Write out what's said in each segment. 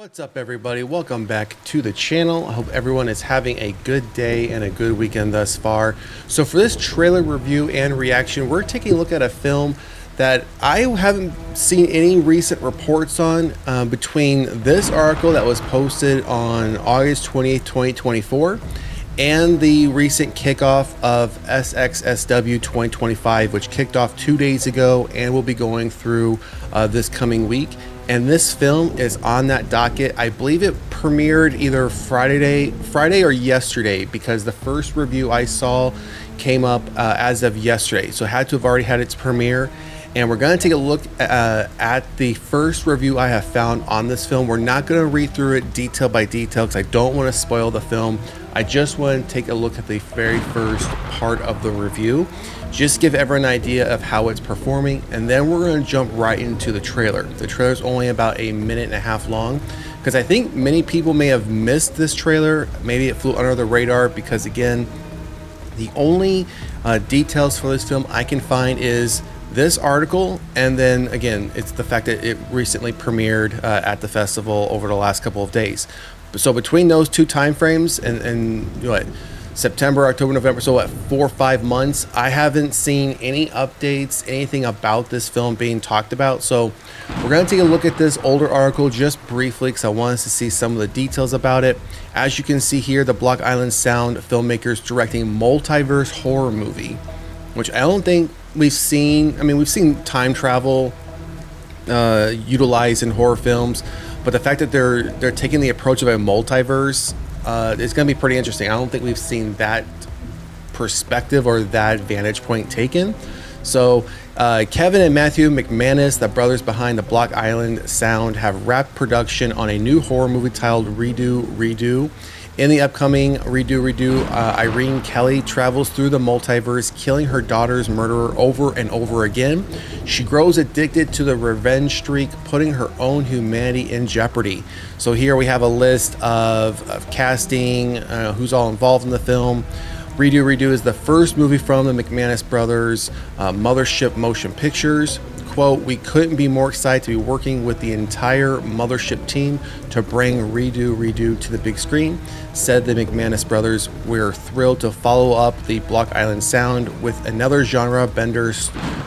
What's up, everybody? Welcome back to the channel. I hope everyone is having a good day and a good weekend thus far. So for this trailer review and reaction, we're taking a look at a film that I haven't seen any recent reports on between this article that was posted on August 20th, 2024 and the recent kickoff of SXSW 2025, which kicked off 2 days ago and will be going through this coming week. And this film is on that docket. I believe it premiered either Friday or yesterday, because the first review I saw came up as of yesterday. So it had to have already had its premiere. And we're going to take a look at the first review I have found on this film. We're not going to read through it detail by detail because I don't want to spoil the film. I just want to take a look at the very first part of the review, just give everyone an idea of how it's performing, and then we're going to jump right into the trailer. The trailer is only about a minute and a half long, because I think many people may have missed this trailer. Maybe it flew under the radar because, again, the only details for this film I can find is this article, and then again it's the fact that it recently premiered at the festival over the last couple of days. So between those two time frames and what, September, October, November, so what, 4 or 5 months, I haven't seen any updates, anything about this film being talked about. So we're going to take a look at this older article just briefly because I want us to see some of the details about it. As you can see here, the Block Island Sound filmmakers directing Multiverse horror movie, which I don't think we've seen. I mean, we've seen time travel utilized in horror films, but the fact that they're taking the approach of a multiverse, it's going to be pretty interesting. I don't think we've seen that perspective or that vantage point taken. So Kevin and Matthew McManus, the brothers behind the Block Island Sound, have wrapped production on a new horror movie titled Redo. In the upcoming Redo, Irene Kelly travels through the multiverse, killing her daughter's murderer over and over again. She grows addicted to the revenge streak, putting her own humanity in jeopardy. So here we have a list of casting, who's all involved in the film. Redo is the first movie from the McManus brothers, Mothership Motion Pictures. Quote, "We couldn't be more excited to be working with the entire Mothership team to bring Redo to the big screen," said the McManus brothers. "We're thrilled to follow up the Block Island Sound with another genre bender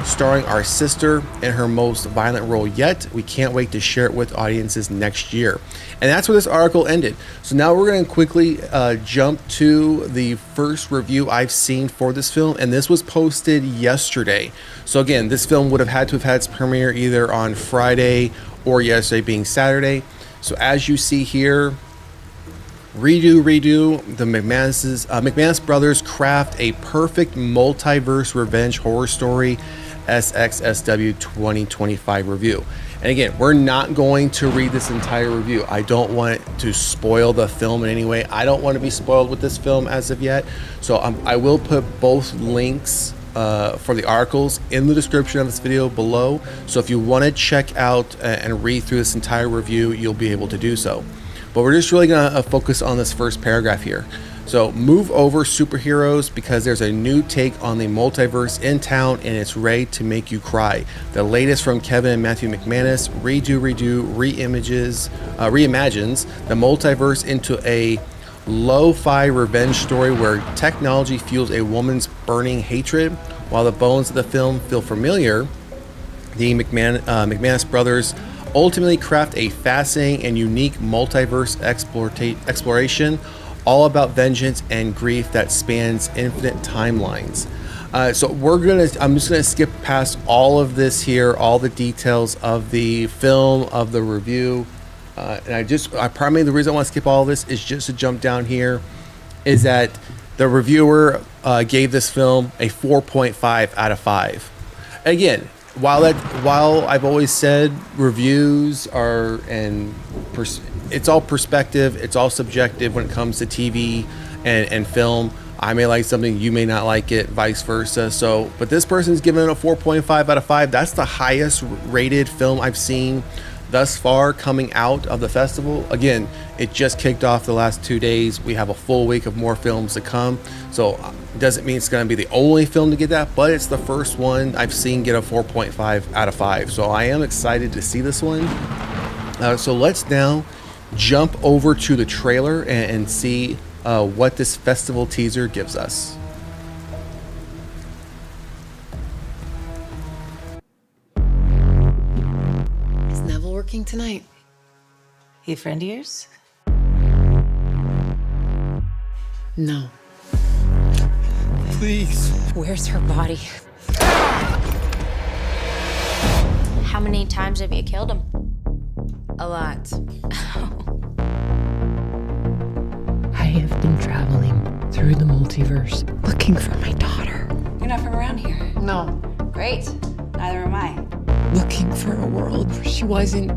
starring our sister in her most violent role yet. We can't wait to share it with audiences next year." And that's where this article ended. So now we're going to quickly jump to the first review I've seen for this film, and this was posted yesterday. So again, this film would have had to have had its premiere either on Friday or yesterday being Saturday. So as you see here, Redo, the McManus brothers craft a perfect multiverse revenge horror story, SXSW 2025 review. And again, we're not going to read this entire review. I don't want to spoil the film in any way. I don't want to be spoiled with this film as of yet. So I will put both links for the articles in the description of this video below. So if you want to check out and read through this entire review, you'll be able to do so. But we're just really going to focus on this first paragraph here. So, move over superheroes because there's a new take on the multiverse in town and it's ready to make you cry. The latest from Kevin and Matthew McManus, Redo reimagines the multiverse into a lo-fi revenge story where technology fuels a woman's burning hatred. While the bones of the film feel familiar, the McManus brothers ultimately craft a fascinating and unique multiverse exploration, all about vengeance and grief that spans infinite timelines. So I'm just gonna skip past all of this here, all the details of the film, of the review. And primarily the reason I want to skip all of this is just to jump down here, is that the reviewer gave this film a 4.5 out of 5. Again, while I've always said reviews are, it's all perspective, it's all subjective when it comes to TV and film. I may like something, you may not like it, vice versa. So, but this person's giving it a 4.5 out of 5. That's the highest rated film I've seen thus far coming out of the festival. Again, it just kicked off the last 2 days. We have a full week of more films to come. So it doesn't mean it's going to be the only film to get that, but it's the first one I've seen get a 4.5 out of 5. So I am excited to see this one. So let's now jump over to the trailer and see what this festival teaser gives us. Is Neville working tonight? He a friend of yours? No. Please. Where's her body? How many times have you killed him? A lot. I have been traveling through the multiverse looking for my daughter. You're not from around here. No. Great. Neither am I. Looking for a world where she wasn't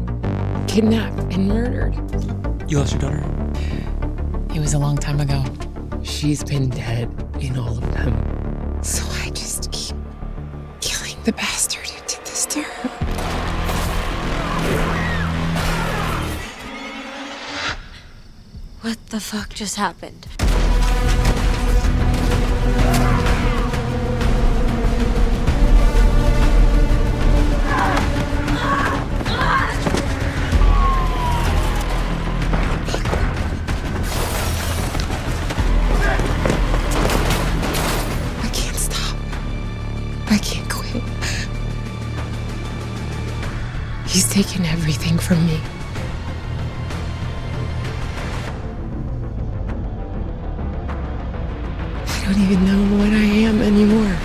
kidnapped and murdered. You lost your daughter? It was a long time ago. She's been dead in all of them. So I just keep killing the bastard who did this to her. What the fuck just happened? I can't stop. I can't quit. He's taken everything from me. I don't even know what I am anymore.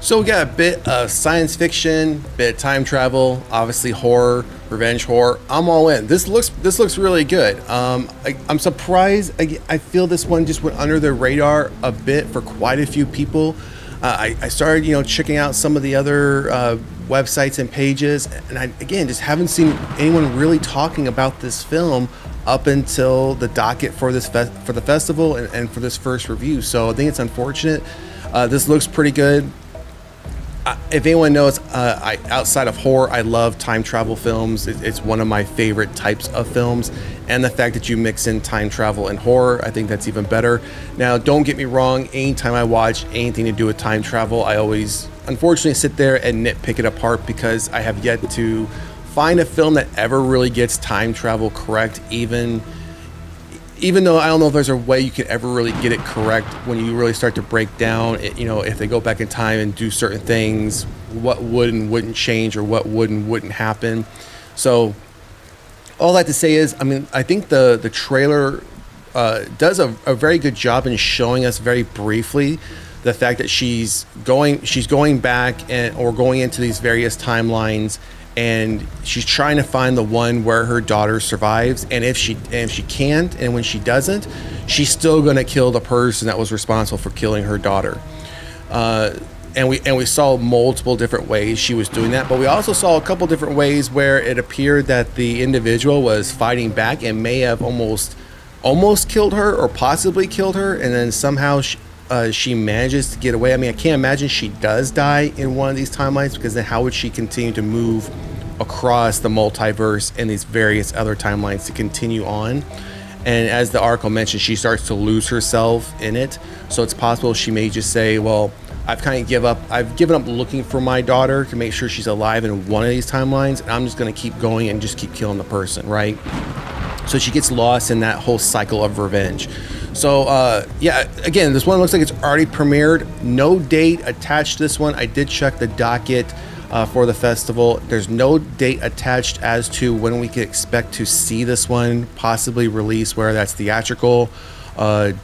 So we got a bit of science fiction, bit of time travel, obviously horror, revenge horror. I'm all in. This looks really good. I'm surprised. I feel this one just went under the radar a bit for quite a few people. I started, checking out some of the other websites and pages, and I, again, just haven't seen anyone really talking about this film up until the docket for this for the festival and for this first review. So I think it's unfortunate. This looks pretty good. If anyone knows, outside of horror, I love time travel films. It's one of my favorite types of films, and the fact that you mix in time travel and horror, I think that's even better. Now, don't get me wrong, anytime I watch anything to do with time travel, I always, unfortunately, sit there and nitpick it apart because I have yet to find a film that ever really gets time travel correct, even though I don't know if there's a way you could ever really get it correct when you really start to break down, if they go back in time and do certain things, what would and wouldn't change or what would and wouldn't happen. So all that to say is, I think the trailer does a very good job in showing us very briefly the fact that she's going back or going into these various timelines, and she's trying to find the one where her daughter survives. And if she can't, and when she doesn't, she's still going to kill the person that was responsible for killing her daughter. And we saw multiple different ways she was doing that, but we also saw a couple different ways where it appeared that the individual was fighting back and may have almost killed her or possibly killed her, and then somehow she manages to get away. I can't imagine she does die in one of these timelines, because then how would she continue to move across the multiverse and these various other timelines to continue on? And as the article mentioned, she starts to lose herself in it. So it's possible she may just say, well, I've given up looking for my daughter to make sure she's alive in one of these timelines, and I'm just going to keep going and just keep killing the person, right? So she gets lost in that whole cycle of revenge. So again, this one looks like it's already premiered. No date attached to this one. I did check the docket for the festival. There's no date attached as to when we could expect to see this one possibly release, whether that's theatrical,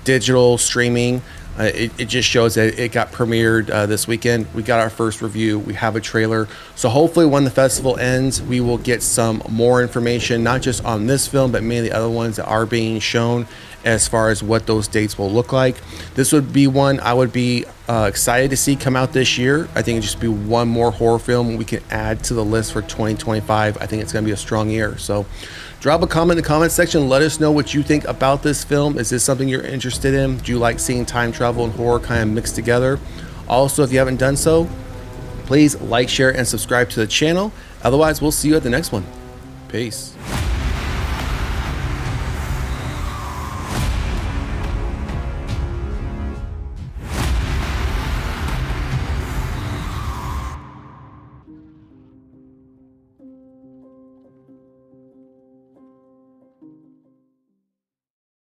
digital, streaming. It just shows that it got premiered this weekend. We got our first review. We have a trailer. So hopefully when the festival ends, we will get some more information, not just on this film, but many of the other ones that are being shown as far as what those dates will look like. This would be one I would be excited to see come out this year. I think it'd just be one more horror film we can add to the list for 2025. I think it's going to be a strong year. So drop a comment in the comment section. Let us know what you think about this film. Is this something you're interested in? Do you like seeing time travel and horror kind of mixed together? Also, if you haven't done so, please like, share, and subscribe to the channel. Otherwise, we'll see you at the next one. Peace.